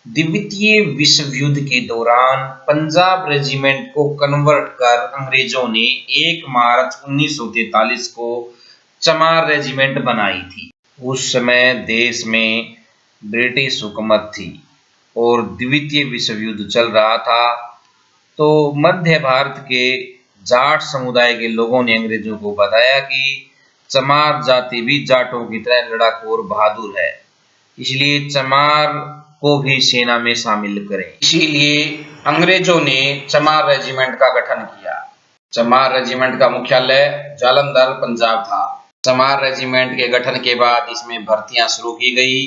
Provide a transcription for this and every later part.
द्वितीय विश्व युद्ध के दौरान पंजाब रेजिमेंट को कन्वर्ट कर अंग्रेजों ने 1 मार्च 1943 को चमार रेजिमेंट बनाई थी। उस समय देश में ब्रिटिश हुकूमत थी और द्वितीय विश्व युद्ध चल रहा था, तो मध्य भारत के जाट समुदाय के लोगों ने अंग्रेजों को बताया कि चमार जाति भी जाटों की तरह लड़ाकू और बहादुर है, इसलिए चमार को भी सेना में शामिल करें। इसीलिए अंग्रेजों ने चमार रेजिमेंट का गठन किया। चमार रेजिमेंट का मुख्यालय जालंधर पंजाब था। चमार रेजिमेंट के गठन के बाद इसमें भर्तियां शुरू की गई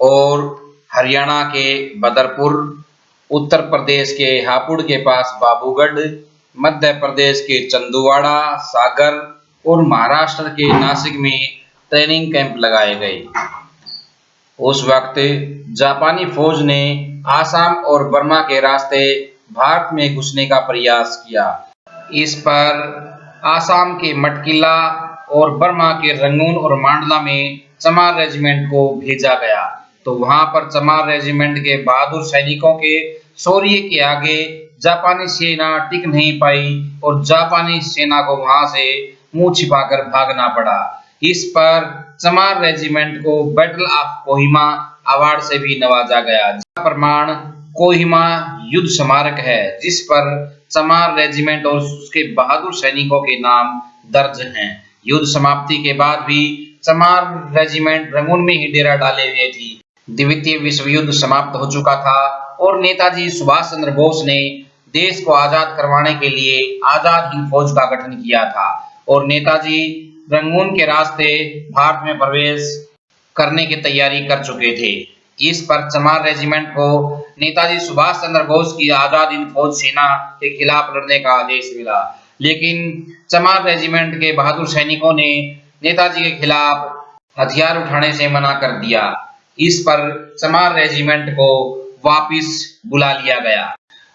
और हरियाणा के बदरपुर, उत्तर प्रदेश के हापुड़ के पास बाबूगढ़, मध्य प्रदेश के चंदुवाड़ा, सागर और महाराष्ट्र के नासिक में ट्रेनिंग कैंप लगाए गए। उस वक्त जापानी फौज ने आसाम और बर्मा के रास्ते भारत में घुसने का प्रयास किया। इस पर आसाम के मटकिला और बर्मा के रंगून और मांडला में चमार रेजिमेंट को भेजा गया, तो वहां पर चमार रेजिमेंट के बहादुर सैनिकों के शौर्य के आगे जापानी सेना टिक नहीं पाई और जापानी सेना को वहां से मुंह छिपाकर भागना पड़ा। इस पर चमार रेजिमेंट को बैटल ऑफ कोहिमा अवार्ड से भी नवाजा गया, जिसका प्रमाण कोहिमा युद्ध स्मारक है, जिस पर चमार रेजिमेंट और उसके बहादुर सैनिकों के नाम दर्ज हैं। युद्ध समाप्ति के बाद भी चमार रेजिमेंट रंगून में ही डेरा डाले हुए थी। द्वितीय विश्व युद्ध समाप्त हो चुका था और नेताजी सुभाष चंद्र बोस ने देश को आजाद करवाने के लिए आजाद हिंद फौज का गठन किया था और नेताजी रंगून के रास्ते भारत में प्रवेश करने की तैयारी कर चुके थे। इस पर चमार रेजिमेंट को नेताजी सुभाष चंद्र बोस की आजाद हिंद फौज सेना के खिलाफ लड़ने का आदेश मिला, लेकिन चमार रेजिमेंट के बहादुर सैनिकों ने नेताजी के खिलाफ हथियार उठाने से मना कर दिया। इस पर चमार रेजिमेंट को वापिस बुला लिया गया।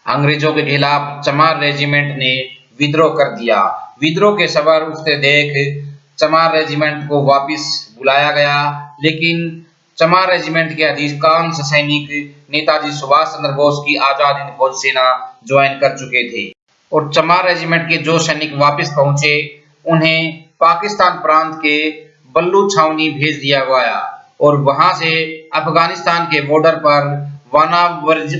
अंग्रेजों के खिलाफ चमार रेजिमेंट ने विद्रोह कर दिया। विद्रोह के खबर उठते देख चमार रेजिमेंट को वापिस बुलाया गया, लेकिन चमार रेजिमेंट के अधिकांश सैनिक नेताजी सुभाष चंद्र बोस की आजाद हिंद फौज सेना ज्वाइन कर चुके थे और चमार रेजिमेंट के जो सैनिक वापस पहुंचे उन्हें पाकिस्तान प्रांत के बल्लू छावनी भेज दिया गया और वहां से अफगानिस्तान के बॉर्डर पर वाना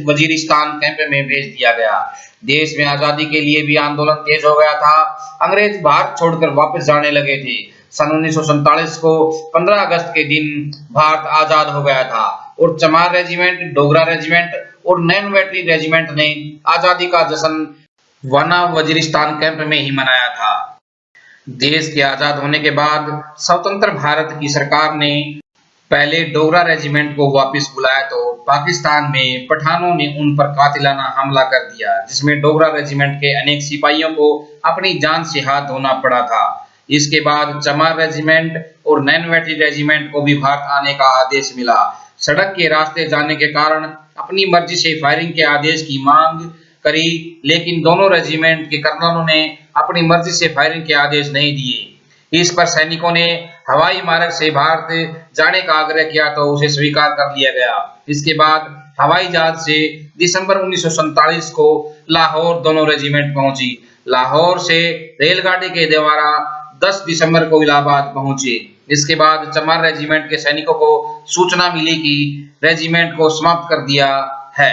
वजीरिस्तान कैंप में भेज दिया गया। देश में आजादी के लिए भी आंदोलन तेज हो गया था। अंग्रेज भारत छोड़कर वापस जाने लगे थे। सन 1947 को 15 अगस्त के दिन भारत आजाद हो गया था और चमार रेजिमेंट, डोगरा रेजिमेंट और नैन बैटरी रेजिमेंट ने आजादी का जश्न वाना वजीरिस्तान कैंप में ही मनाया था। देश के आजाद होने के बाद स्वतंत्र भारत की सरकार ने पहले डोगरा रेजिमेंट को वापस बुलाया, तो पाकिस्तान में पठानों ने उन पर कातिलाना हमला कर दिया, जिसमें डोगरा रेजिमेंट के अनेक सिपाहियों को अपनी जान से हाथ धोना पड़ा था। इसके बाद चमार रेजिमेंट और नैन बैटरी रेजिमेंट को भी भारत आने का आदेश मिला। सड़क के रास्ते जाने के कारण अपनी मर्जी से फायरिंग के आदेश की मांग करी, लेकिन दोनों रेजिमेंट के कर्नलों ने अपनी मर्जी से फायरिंग के आदेश नहीं दिए। इस पर सैनिकों ने हवाई मार्ग से भारत जाने का आग्रह किया, तो उसे स्वीकार कर लिया गया। इसके बाद हवाई जहाज से दिसंबर 1947 को लाहौर दोनों रेजिमेंट पहुंची। लाहौर से रेलगाड़ी के द्वारा 10 दिसंबर को इलाहाबाद पहुंचे। इसके बाद चमार रेजिमेंट के सैनिकों को सूचना मिली कि रेजिमेंट को समाप्त कर दिया है।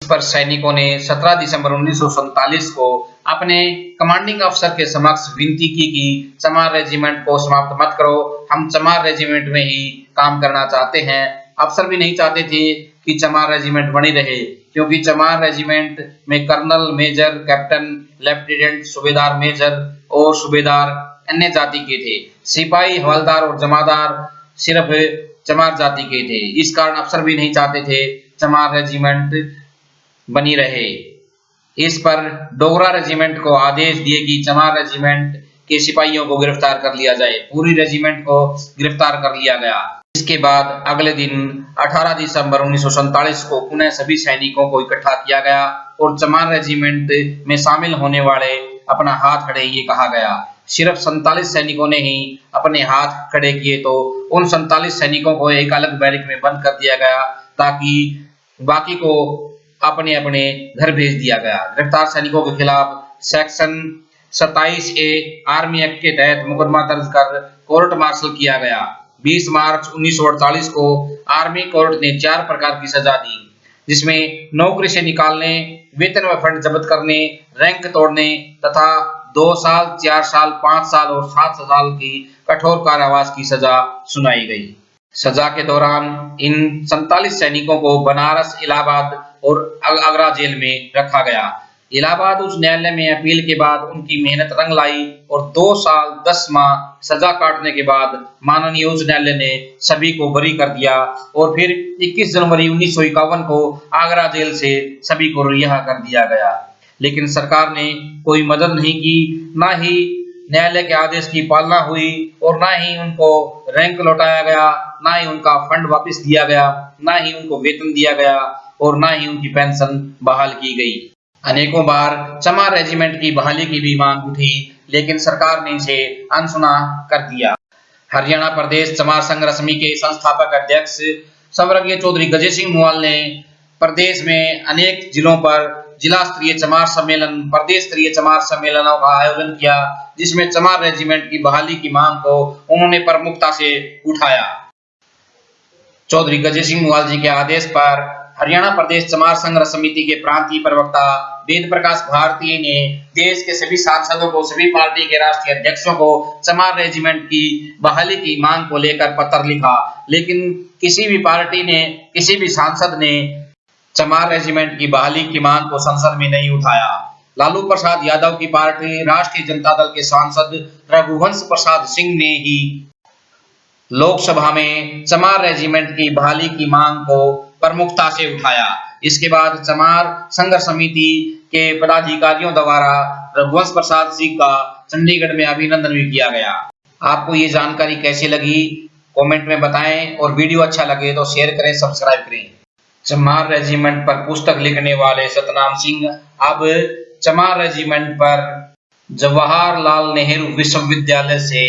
इस पर सैनिकों ने 17 दिसंबर 1947 को अपने कमांडिंग अफसर के समक्ष विनती की कि चमार रेजिमेंट को समाप्त मत करो, हम चमार रेजिमेंट में ही काम करना चाहते हैं। अफसर भी नहीं चाहते थे कि चमार रेजिमेंट बनी रहे, क्योंकि चमार रेजिमेंट में कर्नल, मेजर, कैप्टन, लेफ्टिनेंट, सूबेदार मेजर और सूबेदार अन्य जाति के थे। सिपाही, हवलदार और जमादार सिर्फ चमार जाति के थे। इस कारण अफसर भी नहीं चाहते थे चमार रेजिमेंट बनी रहे। इस पर डोगरा रेजिमेंट को आदेश दिए कि चमार रेजिमेंट के सिपाहियों को गिरफ्तार कर लिया जाए। पूरी रेजिमेंट को गिरफ्तार कर लिया गया। इसके बाद अगले दिन 18 दिसंबर 1947 को पुनः सभी सैनिकों को इकट्ठा किया गया और चमार रेजिमेंट में शामिल होने वाले अपना हाथ खड़े ये कहा गया। सिर्फ 47 सैनिकों ने ही अपने हाथ खड़े किए, तो उन 47 सैनिकों को एक अलग बैरक में बंद कर दिया गया ताकि बाकी को अपने अपने घर भेज दिया गया। गिरफ्तार सैनिकों के खिलाफ सेक्शन 27A आर्मी एक्ट के तहत मुकदमा दर्ज कर कोर्ट मार्शल किया गया। 20 मार्च 1948 को आर्मी कोर्ट ने 4 प्रकार की सजा दी, जिसमें नौकरी से निकालने, वेतन व फंड जब्त करने, रैंक तोड़ने तथा 2 साल, 4 साल, 5 साल और 7 साल की कठोर कारावास की सजा सुनाई गई। सजा के दौरान इन 47 सैनिकों को बनारस, इलाहाबाद और आगरा जेल में रखा गया। इलाहाबाद उच्च न्यायालय में अपील के बाद उनकी मेहनत रंग लाई और 2 साल 10 माह सजा काटने के बाद माननीय उच्च न्यायालय ने सभी को बरी कर दिया और फिर 21 जनवरी 1951 को आगरा जेल से सभी को रिहा कर दिया गया। लेकिन सरकार ने कोई मदद नहीं की, ना ही न्यायालय के आदेश की पालना हुई और ना ही उनको रैंक लौटाया गया, ना ही उनका फंड वापस दिया गया, ना ही उनको वेतन दिया गया और ना ही उनकी पेंशन बहाल की गई। अनेकों बार चमार रेजिमेंट की बहाली की भी मांग उठी, लेकिन सरकार ने इसे अनसुना कर दिया। हरियाणा प्रदेश चमार संघ रश्मि के संस्थापक अध्यक्ष स्वर्गीय चौधरी गजेश सिंह मुवाल ने प्रदेश में अनेक जिलों पर जिला स्तरीय चमार सम्मेलन, प्रदेश स्तरीय चमार सम्मेलनों का आयोजन किया, जिसमें चमार रेजिमेंट की बहाली की मांग को उन्होंने प्रमुखता से उठाया। चौधरी गजेश सिंह मुवाल जी के आदेश पर हरियाणा प्रदेश चमार संघर्ष समिति के प्रांतीय प्रवक्ता वेद प्रकाश भारती ने देश के सभी सांसदों को, सभी पार्टी के राष्ट्रीय अध्यक्षों को चमार रेजिमेंट की बहाली की मांग को लेकर पत्र लिखा, लेकिन किसी भी पार्टी ने, किसी भी सांसद ने चमार रेजिमेंट की बहाली की मांग को संसद में नहीं उठाया। लालू प्रसाद यादव की पार्टी राष्ट्रीय जनता दल के सांसद रघुवंश प्रसाद सिंह ने ही लोकसभा में चमार रेजिमेंट की बहाली की मांग को प्रमुखता से उठाया। इसके बाद चमार संघर्ष समिति के पदाधिकारियों द्वारा रघुवंश प्रसाद सिंह का चंडीगढ़ में अभिनंदन भी किया गया। आपको ये जानकारी कैसी लगी कमेंट में बताएं और वीडियो अच्छा लगे तो शेयर करें, सब्सक्राइब करें। चमार रेजिमेंट पर पुस्तक लिखने वाले सतनाम सिंह अब चमार रेजिमेंट पर जवाहरलाल नेहरू विश्वविद्यालय से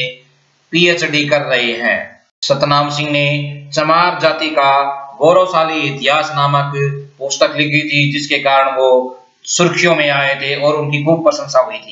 पीएचडी कर रहे हैं। सतनाम सिंह ने चमार जाति का गौरवशाली इतिहास नामक पुस्तक लिखी थी, जिसके कारण वो सुर्खियों में आए थे और उनकी खूब प्रशंसा हुई थी।